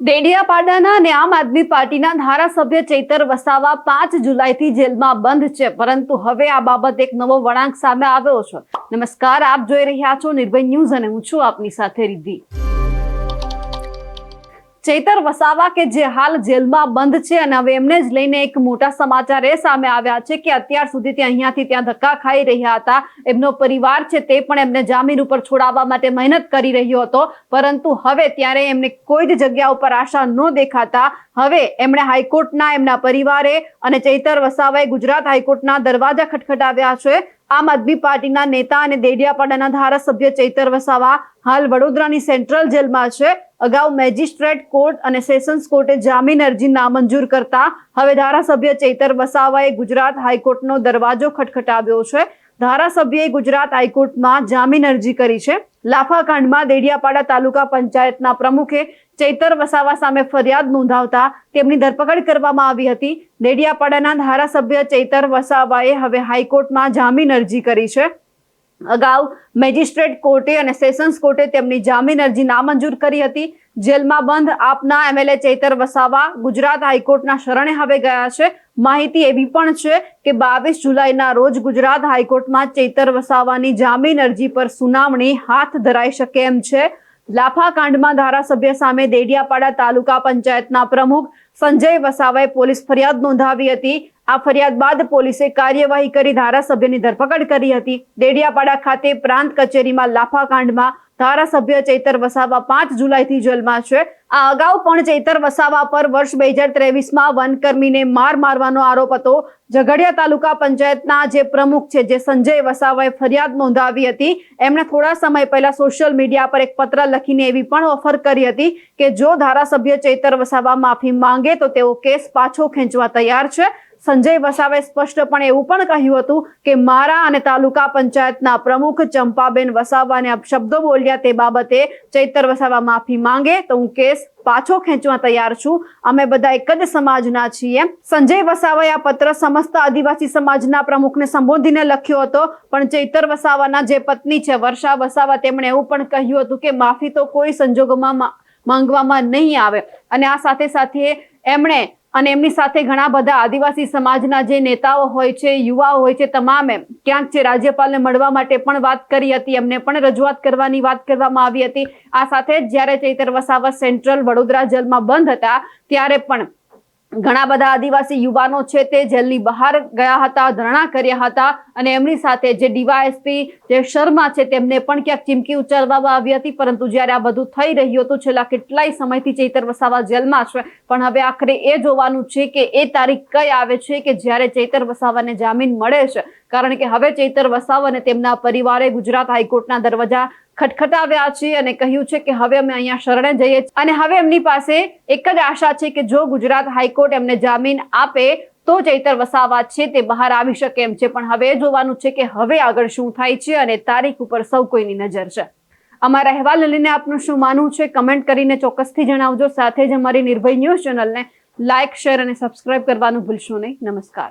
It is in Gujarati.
ડેડિયાપાડાના અને આમ આદમી પાર્ટીના ધારાસભ્ય ચૈતર વસાવા 5 જુલાઈથી જેલમાં બંધ છે, પરંતુ હવે આ બાબત એક નવો વળાંક સામે આવ્યો છે। નમસ્કાર, આપ જોઈ રહ્યા છો નિર્ભય ન્યૂઝ અને હું છું આપની સાથે રિદ્ધિ। ચૈતર વસાવા કે જે હાલ જેલમાં બંધ છે અને હવે એમને જ લઈને એક મોટા સમાચાર એ સામે આવ્યા છે કે અત્યાર સુધી તે અહીંયાથી ત્યાં ધક્કા ખાઈ રહ્યા હતા। એમનો પરિવાર છે તે પણ એમને જામીન ઉપર છોડાવવા માટે મહેનત કરી રહ્યો હતો, પરંતુ હવે ત્યારે એમને કોઈ જ જગ્યા ઉપર આશા ન દેખાતા હવે એમણે હાઈકોર્ટના એમના પરિવારે અને ચૈતર વસાવાએ ગુજરાત હાઈકોર્ટના દરવાજા ખટખટાવ્યા છે। આમ આદમી પાર્ટીના નેતા અને ડેડિયાપાડાના ધારાસભ્ય ચૈતર વસાવા હાલ વડોદરાની સેન્ટ્રલ જેલમાં છે। અગાઉ મેજિસ્ટ્રેટ કોર્ટ અને સેશન્સ કોર્ટે જામીન અરજી નામંજૂર કરતા હવે ધારાસભ્ય ચૈતર વસાવાએ ગુજરાત હાઈકોર્ટનો દરવાજો ખટખટાવ્યો છે। ધારાસભ્યએ ગુજરાત હાઈકોર્ટમાં જામીન અરજી કરી છે। લાફાકાંડમાં ડેડિયાપાડા તાલુકા પંચાયતના પ્રમુખે ચૈતર વસાવા સામે ફરિયાદ નોંધાવતા તેમની ધરપકડ કરવામાં આવી હતી। ડેડિયાપાડાના ધારાસભ્ય ચૈતર વસાવાએ હવે હાઈકોર્ટમાં જામીન અરજી કરી છે। અગાઉ મેજિસ્ટ્રેટ કોર્ટે અને સેશન્સ કોર્ટે તેમની જામીન અરજી નામંજૂર કરી હતી। જેલમાં બંધ આપના એમએલએ ચૈતર વસાવા ગુજરાત હાઈકોર્ટના શરણે હવે ગયા છે। માહિતી એવી પણ છે કે 22 જુલાઈના રોજ ગુજરાત હાઈકોર્ટમાં ચૈતર વસાવાની જામીન અરજી પર સુનાવણી હાથ ધરાઈ શકે એમ છે। લાફાકાંડમાં ધારાસભ્ય સામે ડેડિયાપાડા તાલુકા પંચાયતના પ્રમુખ સંજય વસાવાએ પોલીસ ફરિયાદ નોંધાવી હતી। આ ફરિયાદ બાદ પોલીસે કાર્યવાહી કરી ધારાસભ્યની ધરપકડ કરી હતી। ડેડિયાપાડા ખાતે પ્રાંત કચેરીમાં લાફાકાંડમાં ધારાસભ્ય ચૈતર વસાવા 5 જુલાઈથી જેલમાં છે। આ અગાઉ પણ ચૈતર વસાવા પર વર્ષ 2023માં વનકર્મીને મારવાનો આરોપ હતો। ઝઘડિયા તાલુકા પંચાયતના જે પ્રમુખ છે જે સંજય વસાવાએ ફરિયાદ નોંધાવી હતી, એમણે થોડા સમય પહેલા સોશિયલ મીડિયા પર એક પત્ર લખીને એવી પણ ઓફર કરી હતી કે જો ધારાસભ્ય ચૈતર વસાવા માફી માંગે તો તેઓ કેસ પાછો ખેંચવા તૈયાર છે। સંજય વસાવાએ સ્પષ્ટપણે એવું પણ કહ્યું હતું કે મારા અને તાલુકા પંચાયતના પ્રમુખ ચંપાબેન વસાવાને અપશબ્દો બોલ્યા તે બાબતે ચૈતર વસાવા માફી માંગે તો હું કેસ પાછો ખેંચવા તૈયાર છું। અમે બધા એક જ સમાજના છીએ। સંજય વસાવાએ આ પત્ર સમસ્ત આદિવાસી સમાજના પ્રમુખને સંબોધીને લખ્યો હતો, પણ ચૈતર વસાવાના જે પત્ની છે વર્ષા વસાવા તેમણે એવું પણ કહ્યું હતું કે માફી તો કોઈ સંજોગોમાં માંગવામાં નહીં આવે। અને આ સાથે સાથે એમણે અને એમની સાથે ઘણા બધા આદિવાસી સમાજના જે નેતાઓ હોય છે, યુવાઓ હોય છે, તમામે ક્યાંક છે રાજ્યપાલને મળવા માટે પણ વાત કરી હતી। એમને પણ રજૂઆત કરવાની વાત કરવામાં આવી હતી। આ સાથે જ જ્યારે ચૈતર વસાવા સેન્ટ્રલ વડોદરા જેલમાં બંધ હતા ત્યારે પણ ઘણા બધા આદિવાસી યુવાનો છે તે જેલની બહાર ગયા હતા, ધરણા કર્યા હતા અને એમની સાથે જે ડીવાયએસપી જે શર્મા છે તેમને પણ ક્યાંક ચીમકી ઉચ્ચારવામાં આવી હતી। પરંતુ જ્યારે આ બધું થઈ રહ્યું હતું, છેલ્લા કેટલાય સમયથી ચૈતર વસાવા જેલમાં છે, પણ હવે આખરે એ જોવાનું છે કે એ તારીખ કઈ આવે છે કે જ્યારે ચૈતર વસાવાને જામીન મળે છે, કારણ કે હવે ચૈતર વસાવા અને તેમના પરિવારે ગુજરાત હાઈકોર્ટના દરવાજા ખટખટાવ્યા છે અને કહ્યું છે કે હવે અમે અહીંયા શરણે જઈએ અને હવે એમની પાસે એક જ આશા છે કે જો ગુજરાત હાઈકોર્ટ એમને જામીન આપે તો ચૈતર વસાવા છે તે બહાર આવી શકે એમ છે। પણ હવે એ જોવાનું છે કે હવે આગળ શું થાય છે અને તારીખ ઉપર સૌ કોઈની નજર છે। અમારા અહેવાલને લઈને આપનું શું માનવું છે કમેન્ટ કરીને ચોક્કસથી જણાવજો। સાથે જ અમારી નિર્ભય ન્યૂઝ ચેનલને લાઇક, શેર અને સબસ્ક્રાઇબ કરવાનું ભૂલશો નહીં। નમસ્કાર।